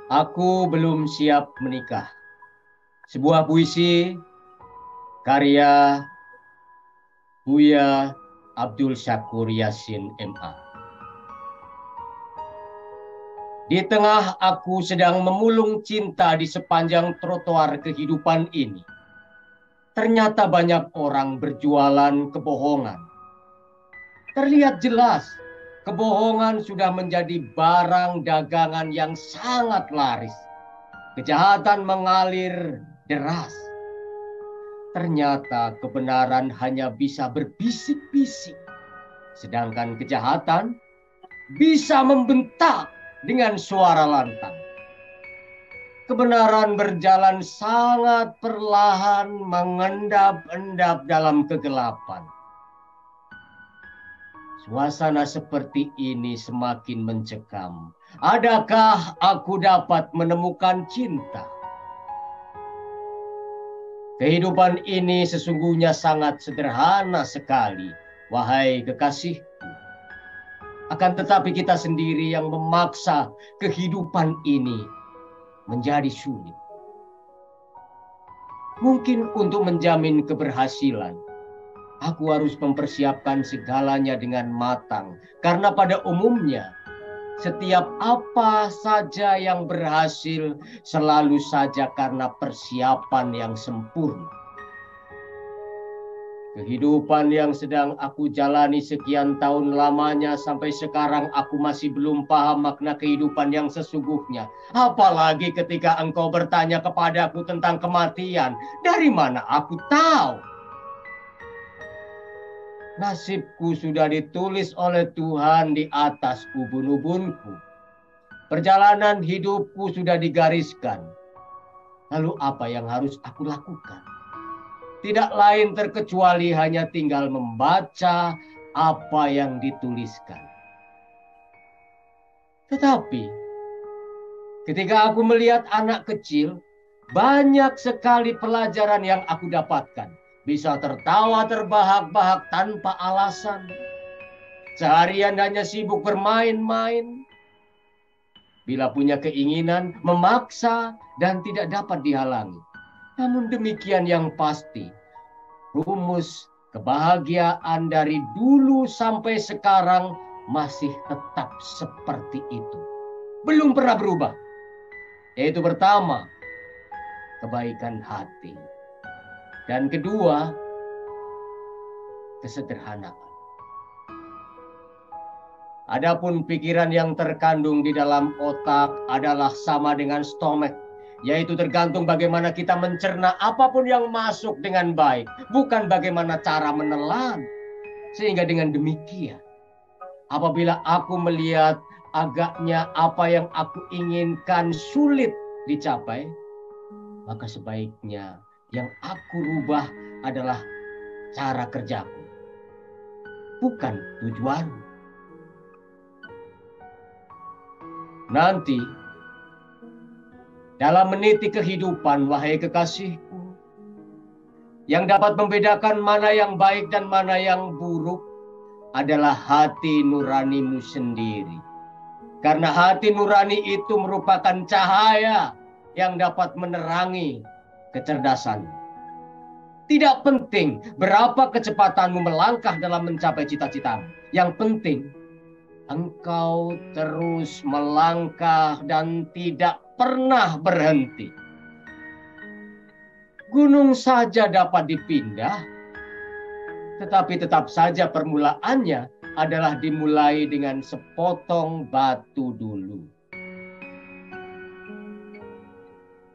Aku belum siap menikah. Sebuah puisi karya Buya Abdul Syakur Yasin MA. Di tengah aku sedang memulung cinta di sepanjang trotoar kehidupan ini, ternyata banyak orang berjualan kebohongan. Terlihat jelas, kebohongan sudah menjadi barang dagangan yang sangat laris. Kejahatan mengalir deras. Ternyata kebenaran hanya bisa berbisik-bisik, sedangkan kejahatan bisa membentak dengan suara lantang. Kebenaran berjalan sangat perlahan, mengendap-endap dalam kegelapan. Suasana seperti ini semakin mencekam. Adakah aku dapat menemukan cinta? Kehidupan ini sesungguhnya sangat sederhana sekali, wahai kekasihku. Akan tetapi kita sendiri yang memaksa kehidupan ini menjadi sulit. Mungkin untuk menjamin keberhasilan, aku harus mempersiapkan segalanya dengan matang. Karena pada umumnya, setiap apa saja yang berhasil selalu saja karena persiapan yang sempurna. Kehidupan yang sedang aku jalani sekian tahun lamanya sampai sekarang aku masih belum paham makna kehidupan yang sesungguhnya. Apalagi ketika engkau bertanya kepadaku tentang kematian. Dari mana aku tahu? Nasibku sudah ditulis oleh Tuhan di atas ubun-ubunku. Perjalanan hidupku sudah digariskan. Lalu apa yang harus aku lakukan? Tidak lain terkecuali hanya tinggal membaca apa yang dituliskan. Tetapi ketika aku melihat anak kecil, banyak sekali pelajaran yang aku dapatkan. Bisa tertawa terbahak-bahak tanpa alasan. Seharian hanya sibuk bermain-main. Bila punya keinginan, memaksa dan tidak dapat dihalangi. Namun demikian yang pasti, rumus kebahagiaan dari dulu sampai sekarang masih tetap seperti itu. Belum pernah berubah. Yaitu pertama, kebaikan hati. Dan kedua, kesederhanaan. Adapun pikiran yang terkandung di dalam otak adalah sama dengan stomach. Yaitu tergantung bagaimana kita mencerna apapun yang masuk dengan baik. Bukan bagaimana cara menelan. Sehingga dengan demikian, apabila aku melihat agaknya apa yang aku inginkan sulit dicapai, maka sebaiknya yang aku rubah adalah cara kerjaku. Bukan tujuan. Nanti, dalam meniti kehidupan, wahai kekasihku, yang dapat membedakan mana yang baik dan mana yang buruk adalah hati nuranimu sendiri. Karena hati nurani itu merupakan cahaya yang dapat menerangi kecerdasan. Tidak penting berapa kecepatanmu melangkah dalam mencapai cita-citamu. Yang penting, engkau terus melangkah dan tidak pernah berhenti. Gunung saja dapat dipindah, tetapi tetap saja permulaannya adalah dimulai dengan sepotong batu dulu.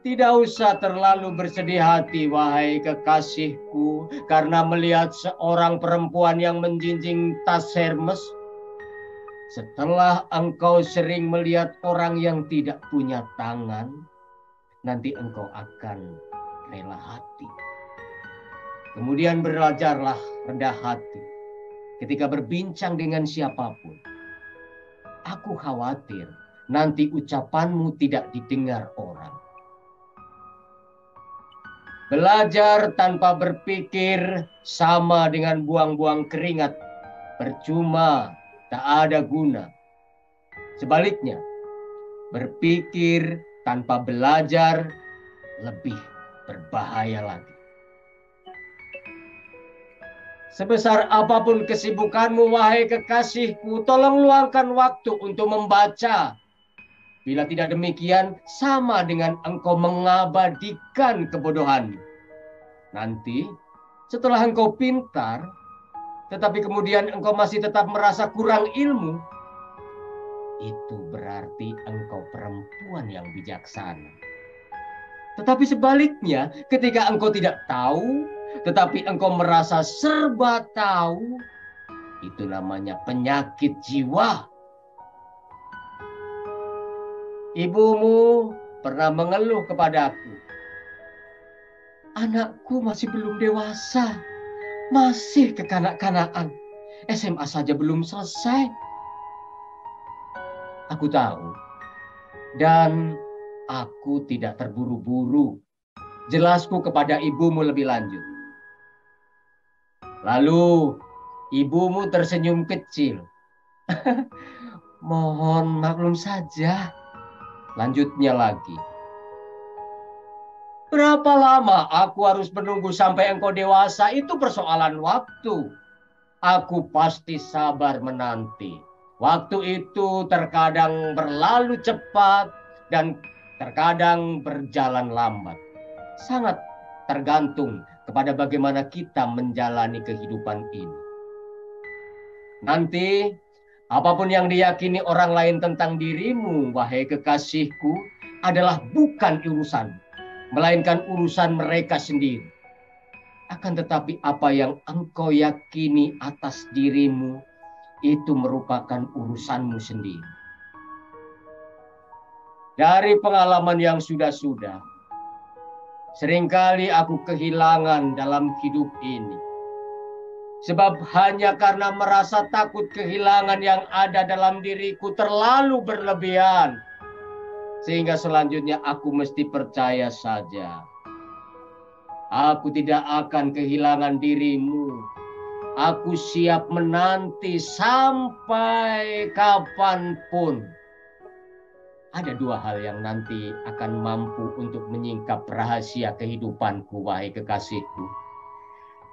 Tidak usah terlalu bersedih hati, wahai kekasihku, karena melihat seorang perempuan yang menjinjing tas Hermes. Setelah engkau sering melihat orang yang tidak punya tangan, nanti engkau akan rela hati. Kemudian belajarlah rendah hati ketika berbincang dengan siapapun. Aku khawatir nanti ucapanmu tidak didengar orang. Belajar tanpa berpikir sama dengan buang-buang keringat. Percuma, tak ada guna. Sebaliknya, berpikir tanpa belajar lebih berbahaya lagi. Sebesar apapun kesibukanmu, wahai kekasihku, tolong luangkan waktu untuk membaca. Bila tidak demikian, sama dengan engkau mengabadikan kebodohanmu. Nanti, setelah engkau pintar, tetapi kemudian engkau masih tetap merasa kurang ilmu, itu berarti engkau perempuan yang bijaksana. Tetapi sebaliknya, ketika engkau tidak tahu, tetapi engkau merasa serba tahu, itu namanya penyakit jiwa. Ibumu pernah mengeluh kepadaku, anakku masih belum dewasa, masih kekanak-kanakan, SMA saja belum selesai. Aku tahu, dan aku tidak terburu-buru. Jelasku kepada ibumu lebih lanjut. Lalu ibumu tersenyum kecil. Mohon maklum saja. Lanjutnya lagi. Berapa lama aku harus menunggu sampai engkau dewasa? Itu persoalan waktu. Aku pasti sabar menanti. Waktu itu terkadang berlalu cepat dan terkadang berjalan lambat. Sangat tergantung kepada bagaimana kita menjalani kehidupan ini. Nanti, apapun yang diyakini orang lain tentang dirimu, wahai kekasihku, adalah bukan urusan, melainkan urusan mereka sendiri. Akan tetapi apa yang engkau yakini atas dirimu, itu merupakan urusanmu sendiri. Dari pengalaman yang sudah-sudah, seringkali aku kehilangan dalam hidup ini. Sebab hanya karena merasa takut kehilangan yang ada dalam diriku terlalu berlebihan. Sehingga selanjutnya aku mesti percaya saja. Aku tidak akan kehilangan dirimu. Aku siap menanti sampai kapanpun. Ada dua hal yang nanti akan mampu untuk menyingkap rahasia kehidupanku, wahai kekasihku.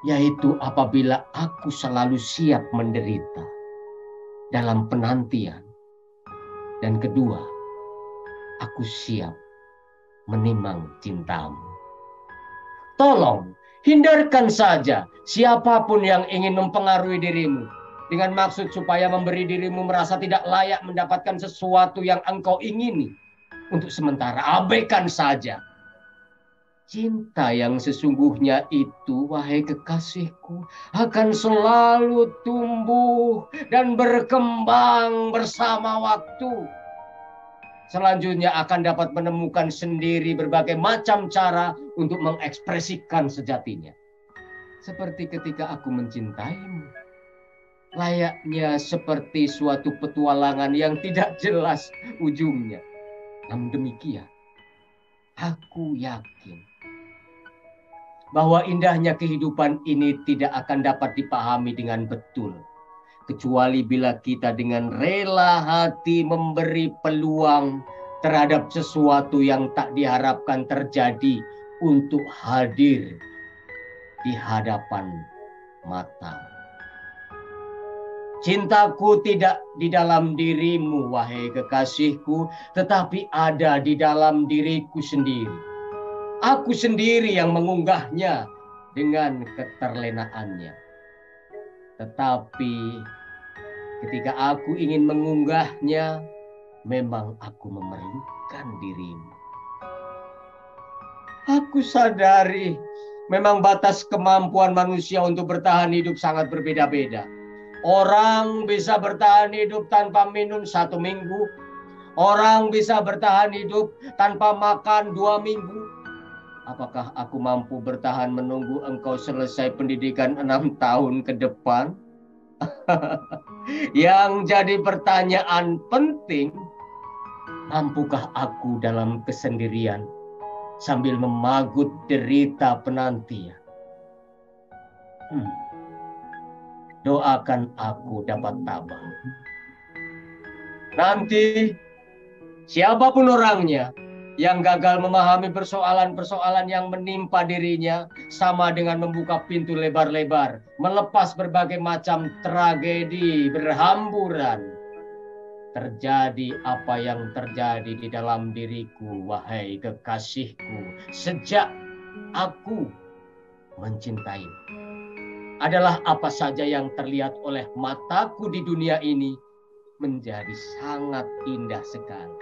Yaitu apabila aku selalu siap menderita dalam penantian. Dan kedua, aku siap menimang cintamu. Tolong, hindarkan saja siapapun yang ingin mempengaruhi dirimu dengan maksud supaya memberi dirimu merasa tidak layak mendapatkan sesuatu yang engkau ingini. Untuk sementara, abaikan saja. Cinta yang sesungguhnya itu, wahai kekasihku, akan selalu tumbuh dan berkembang bersama waktu. Selanjutnya akan dapat menemukan sendiri berbagai macam cara untuk mengekspresikan sejatinya. Seperti ketika aku mencintaimu. Layaknya seperti suatu petualangan yang tidak jelas ujungnya. Namun demikian, aku yakin bahwa indahnya kehidupan ini tidak akan dapat dipahami dengan betul. Kecuali bila kita dengan rela hati memberi peluang terhadap sesuatu yang tak diharapkan terjadi untuk hadir di hadapan mata. Cintaku tidak di dalam dirimu, wahai kekasihku, tetapi ada di dalam diriku sendiri. Aku sendiri yang mengunggahnya dengan keterlenaannya. Tetapi ketika aku ingin mengunggahnya, memang aku memerlukan dirimu. Aku sadari memang batas kemampuan manusia untuk bertahan hidup sangat berbeda-beda. Orang bisa bertahan hidup tanpa minum 1 minggu. Orang bisa bertahan hidup tanpa makan 2 minggu. Apakah aku mampu bertahan menunggu engkau selesai pendidikan 6 tahun ke depan? Yang jadi pertanyaan penting, mampukah aku dalam kesendirian sambil memagut derita penantian? Doakan aku dapat tabah. Nanti siapapun orangnya yang gagal memahami persoalan-persoalan yang menimpa dirinya sama dengan membuka pintu lebar-lebar, melepas berbagai macam tragedi berhamburan. Terjadi apa yang terjadi di dalam diriku, wahai kekasihku, sejak aku mencintaimu. Adalah apa saja yang terlihat oleh mataku di dunia ini menjadi sangat indah sekali.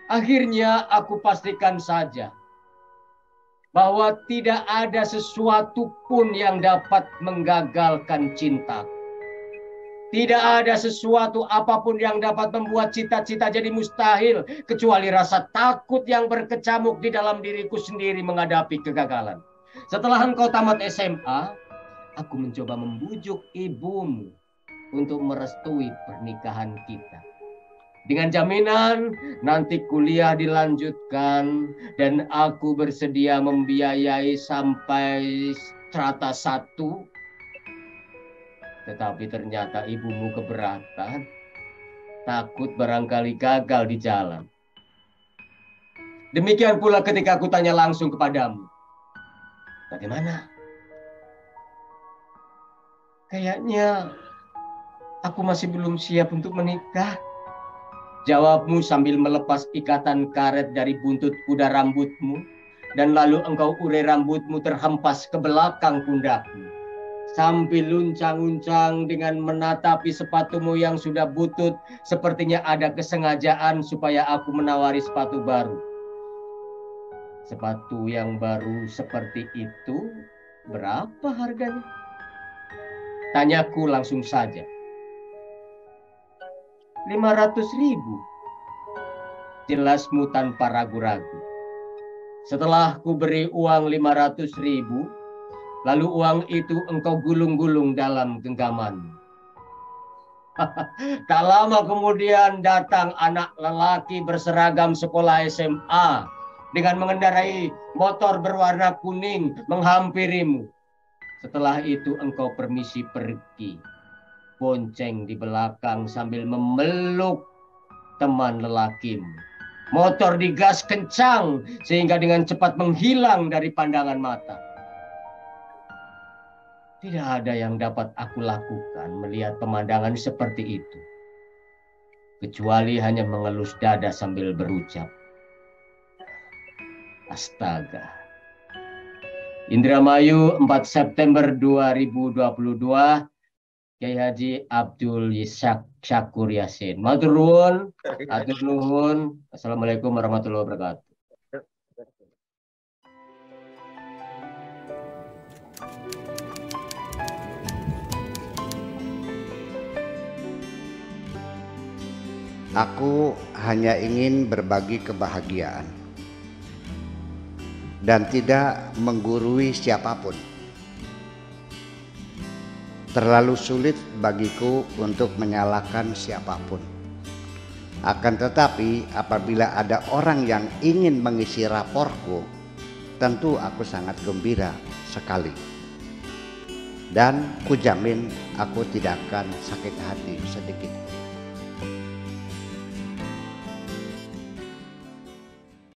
Akhirnya aku pastikan saja bahwa tidak ada sesuatu pun yang dapat menggagalkan cintaku. Tidak ada sesuatu apapun yang dapat membuat cita-cita jadi mustahil, kecuali rasa takut yang berkecamuk di dalam diriku sendiri menghadapi kegagalan. Setelah engkau tamat SMA, aku mencoba membujuk ibumu untuk merestui pernikahan kita. Dengan jaminan nanti kuliah dilanjutkan dan aku bersedia membiayai sampai strata 1. Tetapi ternyata ibumu keberatan, takut barangkali gagal di jalan. Demikian pula ketika aku tanya langsung kepadamu, bagaimana? Kayaknya aku masih belum siap untuk menikah. Jawabmu sambil melepas ikatan karet dari buntut kuda rambutmu, dan lalu engkau urai rambutmu terhempas ke belakang pundakmu. Sambil luncang-luncang dengan menatapi sepatumu yang sudah butut, sepertinya ada kesengajaan supaya aku menawari sepatu baru. Sepatu yang baru seperti itu, berapa harganya? Tanyaku langsung saja. 500.000. Jelasmu tanpa ragu-ragu. Setelah ku beri uang 500.000, lalu uang itu engkau gulung-gulung dalam genggamanmu. Tak lama kemudian datang anak lelaki berseragam sekolah SMA dengan mengendarai motor berwarna kuning menghampirimu. Setelah itu engkau permisi pergi, bonceng di belakang sambil memeluk teman lelakimu. Motor digas kencang sehingga dengan cepat menghilang dari pandangan mata. Tidak ada yang dapat aku lakukan melihat pemandangan seperti itu, kecuali hanya mengelus dada sambil berucap, astaga. Indramayu, 4 September 2022, Kiai Haji Abdul Syakur Yasin. Matur nuwun, atur nuhun. Assalamualaikum warahmatullahi wabarakatuh. Aku hanya ingin berbagi kebahagiaan dan tidak menggurui siapapun. Terlalu sulit bagiku untuk menyalahkan siapapun. Akan tetapi apabila ada orang yang ingin mengisi raporku, tentu aku sangat gembira sekali. Dan kujamin aku tidak akan sakit hati sedikit.